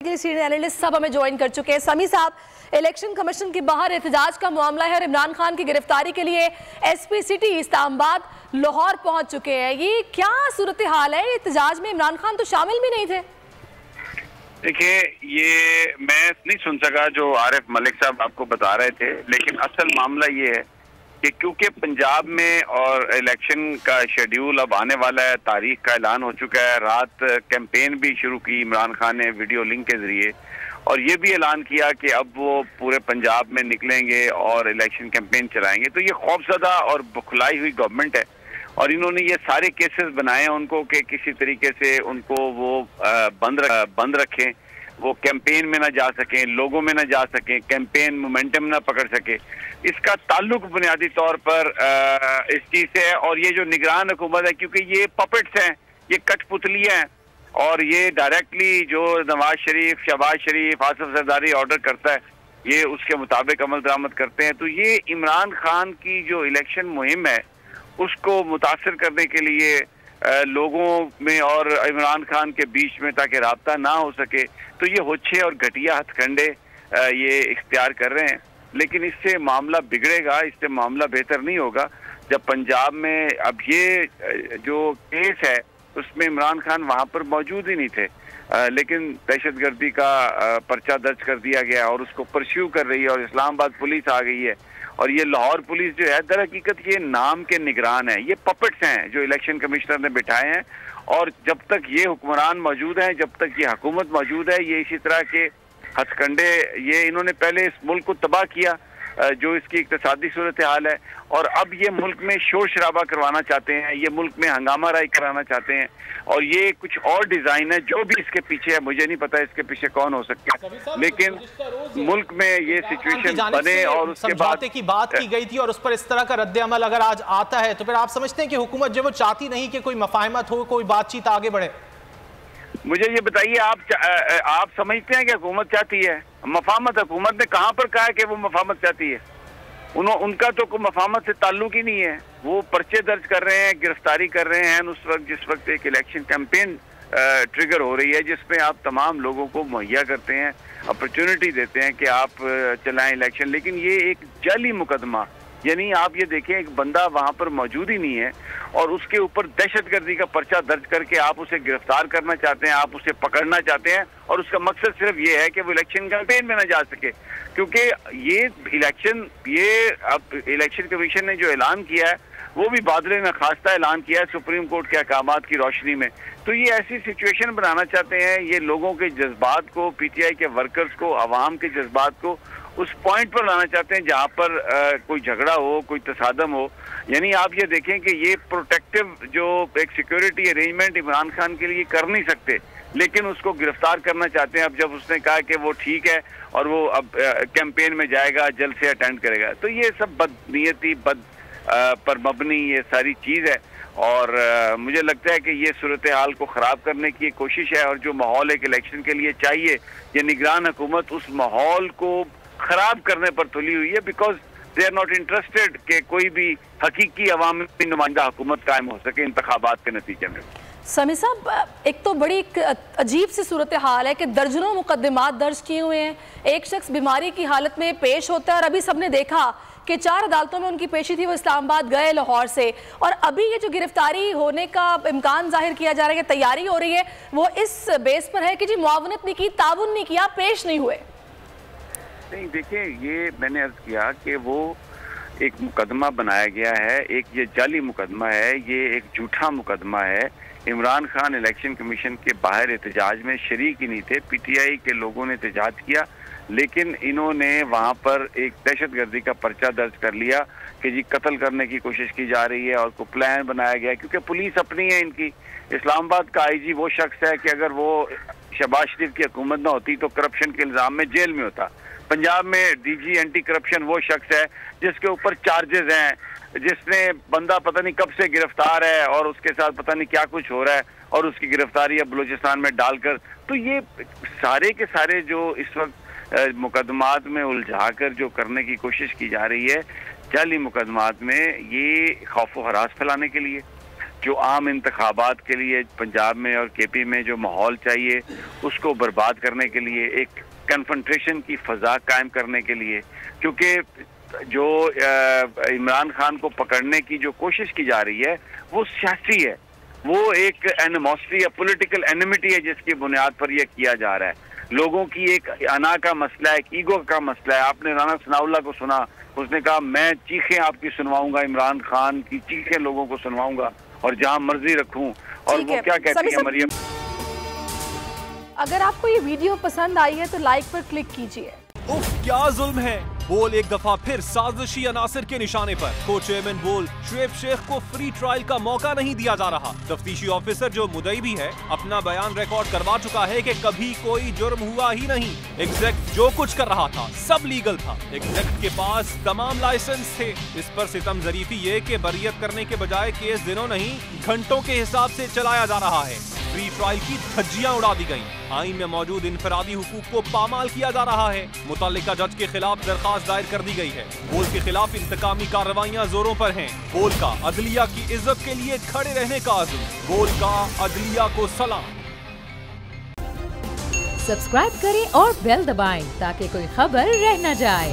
Senior analyst साहब हमें join कर चुके हैं। समी साहब, इलेक्शन कमीशन के बाहर एहतजाज का मामला है और इमरान खान की गिरफ्तारी के लिए एसपी सिटी इस्लामाबाद लाहौर पहुंच चुके हैं। ये क्या सूरत हाल है? एहतजाज में इमरान खान तो शामिल भी नहीं थे। देखिए, ये मैं नहीं सुन सका जो आरिफ मलिक साहब आपको बता रहे थे, लेकिन असल मामला ये है कि क्योंकि पंजाब में और इलेक्शन का शेड्यूल अब आने वाला है, तारीख का ऐलान हो चुका है। रात कैंपेन भी शुरू की इमरान खान ने वीडियो लिंक के जरिए, और ये भी ऐलान किया कि अब वो पूरे पंजाब में निकलेंगे और इलेक्शन कैंपेन चलाएंगे। तो ये खौफजदा और बुखलाई हुई गवर्नमेंट है, और इन्होंने ये सारे केसेस बनाए हैं उनको कि किसी तरीके से उनको वो बंद रखें, वो कैंपेन में ना जा सकें, लोगों में ना जा सकें, कैंपेन मोमेंटम ना पकड़ सके। इसका ताल्लुक बुनियादी तौर पर इस चीज से है। और ये जो निगरान हुकूमत है, क्योंकि ये पपेट्स हैं, ये कठपुतलियां हैं, और ये डायरेक्टली जो नवाज शरीफ, शहबाज शरीफ, आसिफ जरदारी ऑर्डर करता है, ये उसके मुताबिक अमल दरामद करते हैं। तो ये इमरान खान की जो इलेक्शन मुहिम है उसको मुतासर करने के लिए लोगों में और इमरान खान के बीच में, ताकि राब्ता ना हो सके, तो ये होच्छे और घटिया हथकंडे ये इख्तियार कर रहे हैं। लेकिन इससे मामला बिगड़ेगा, इससे मामला बेहतर नहीं होगा। जब पंजाब में अब ये जो केस है उसमें इमरान खान वहाँ पर मौजूद ही नहीं थे, लेकिन दहशतगर्दी का पर्चा दर्ज कर दिया गया और उसको परस्यू कर रही है, और इस्लामाबाद पुलिस आ गई है। और ये लाहौर पुलिस जो है, दर हकीकत ये नाम के निगरान है, ये पपेट्स हैं जो इलेक्शन कमिश्नर ने बिठाए हैं। और जब तक ये हुक्मरान मौजूद हैं, जब तक ये हुकूमत मौजूद है, ये इसी तरह के हथकंडे, ये इन्होंने पहले इस मुल्क को तबाह किया, जो इसकी इक्तिसादी सूरत हाल है, और अब ये मुल्क में शोर शराबा करवाना चाहते हैं, ये मुल्क में हंगामा राई कराना चाहते हैं। और ये कुछ और डिजाइन है जो भी इसके पीछे है, मुझे नहीं पता इसके पीछे कौन हो सकता है, लेकिन मुल्क में ये सिचुएशन बने और उसके बाद की बात की गई थी और उस पर इस तरह का रद्द अमल अगर आज आता है, तो फिर आप समझते हैं कि हुकूमत जो वो चाहती नहीं कि कोई मफाहमत हो, कोई बातचीत आगे बढ़े? मुझे ये बताइए, आप समझते हैं कि हुकूमत चाहती है मफाहमत? हुकूमत ने कहाँ पर कहा है कि वो मफाहमत चाहती है? उनका तो कोई मफाहमत से ताल्लुक ही नहीं है। वो पर्चे दर्ज कर रहे हैं, गिरफ्तारी कर रहे हैं उस वक्त जिस वक्त एक इलेक्शन कैंपेन ट्रिगर हो रही है, जिसमें आप तमाम लोगों को मुहैया करते हैं, अपॉर्चुनिटी देते हैं कि आप चलाएं इलेक्शन। लेकिन ये एक जाली मुकदमा, यानी आप ये देखें, एक बंदा वहां पर मौजूद ही नहीं है और उसके ऊपर दहशतगर्दी का पर्चा दर्ज करके आप उसे गिरफ्तार करना चाहते हैं, आप उसे पकड़ना चाहते हैं, और उसका मकसद सिर्फ ये है कि वो इलेक्शन कैंपेन में ना जा सके। क्योंकि ये अब इलेक्शन कमीशन ने जो ऐलान किया है वो भी बादले न खास्ता ऐलान किया है सुप्रीम कोर्ट के अहकामात की रोशनी में। तो ये ऐसी सिचुएशन बनाना चाहते हैं, ये लोगों के जज्बात को, पीटीआई के वर्कर्स को, अवाम के जज्बात को उस पॉइंट पर लाना चाहते हैं जहां पर कोई झगड़ा हो, कोई तसादम हो। यानी आप ये देखें कि ये प्रोटेक्टिव जो एक सिक्योरिटी अरेंजमेंट इमरान खान के लिए कर नहीं सकते, लेकिन उसको गिरफ्तार करना चाहते हैं। अब जब उसने कहा कि वो ठीक है और वो अब कैंपेन में जाएगा, जल्द से अटेंड करेगा, तो ये सब बदनीयती, पर मबनी ये सारी चीज़ है। और मुझे लगता है कि ये सूरत हाल को ख़राब करने की कोशिश है, और जो माहौल एक इलेक्शन के लिए चाहिए, ये निगरान हुकूमत उस माहौल को खराब करने पर तुली हुई है, because they are not interested कि कोई भी हकीकी अवामी नुमाइंदा हुकूमत कायम हो सके इंतखाबात के नतीजे में। समी साहब, एक तो बड़ी अजीब सी सूरत हाल है कि दर्जनों मुकदमात दर्ज किए हुए हैं, एक शख्स बीमारी की हालत में पेश होता है, और अभी सबने देखा कि 4 अदालतों में उनकी पेशी थी, वो इस्लामाबाद गए लाहौर से, और अभी ये जो गिरफ्तारी होने का इम्कान जाहिर किया जा रहा है, तैयारी हो रही है, वो इस बेस पर है कि जी मुआवनत नहीं की, ताउन नहीं किया, पेश नहीं हुए। नहीं, देखिए, ये मैंने अर्ज किया कि वो एक मुकदमा बनाया गया है, एक ये जाली मुकदमा है, ये एक झूठा मुकदमा है। इमरान खान इलेक्शन कमीशन के बाहर एहतजाज में शरीक ही नहीं थे, पीटीआई के लोगों ने एहतजाज किया, लेकिन इन्होंने वहाँ पर एक दहशतगर्दी का पर्चा दर्ज कर लिया कि जी कत्ल करने की कोशिश की जा रही है, और को प्लान बनाया गया। क्योंकि पुलिस अपनी है इनकी। इस्लामाबाद का आईजी वो शख्स है कि अगर वो शहबाज शरीफ की हुकूमत न होती तो करप्शन के इल्ज़ाम में जेल में होता। पंजाब में डीजी एंटी करप्शन वो शख्स है जिसके ऊपर चार्जेस हैं, जिसने बंदा पता नहीं कब से गिरफ्तार है और उसके साथ पता नहीं क्या कुछ हो रहा है, और उसकी गिरफ्तारी अब बलूचिस्तान में डालकर। तो ये सारे के सारे जो इस वक्त मुकदमात में उलझाकर जो करने की कोशिश की जा रही है, जाली मुकदमात में, ये खौफ व हरास फैलाने के लिए, जो आम इंतखाबात के लिए पंजाब में और केपी में जो माहौल चाहिए उसको बर्बाद करने के लिए, एक कन्फ्रंटेशन की फजा कायम करने के लिए, क्योंकि जो इमरान खान को पकड़ने की जो कोशिश की जा रही है वो सियासी है, वो एक एनिमोसिटी या पॉलिटिकल एनिमिटी है जिसकी बुनियाद पर यह किया जा रहा है। लोगों की एक अना का मसला है, एक ईगो का मसला है। आपने राना सनाउल्लाह को सुना, उसने कहा मैं चीखें आपकी सुनवाऊंगा, इमरान खान की चीखें लोगों को सुनवाऊंगा और जहां मर्जी रखूं। और वो क्या कहती है मरियम, अगर आपको ये वीडियो पसंद आई है तो लाइक पर क्लिक कीजिए। उफ क्या जुल्म है। बोल एक दफा फिर साजिशी अनासिर के निशाने पर। को चेयरमैन बोल शुएब शेख को फ्री ट्रायल का मौका नहीं दिया जा रहा। तफ्तीशी ऑफिसर जो मुदई भी है अपना बयान रिकॉर्ड करवा चुका है कि कभी कोई जुर्म हुआ ही नहीं। एग्जैक्ट जो कुछ कर रहा था सब लीगल था। एग्जैक्ट के पास तमाम लाइसेंस थे। इस पर सितम जरीफी ये कि बरियत करने के बजाय केस दिनों नहीं घंटों के हिसाब से चलाया जा रहा है। फ्री ट्रायल की धज्जियां उड़ा दी गयी। आईन में मौजूद इनफरादी हुकूक को पामाल किया जा रहा है। मुतल्लिका जज के खिलाफ दरखास्त दायर कर दी गई है। बोल के खिलाफ इंतकामी कार्रवाइयां जोरों पर हैं। बोल का अदलिया की इज्जत के लिए खड़े रहने का अज़्म। बोल का अदलिया को सलाम। सब्सक्राइब करें और बेल दबाएं ताकि कोई खबर रह न जाए।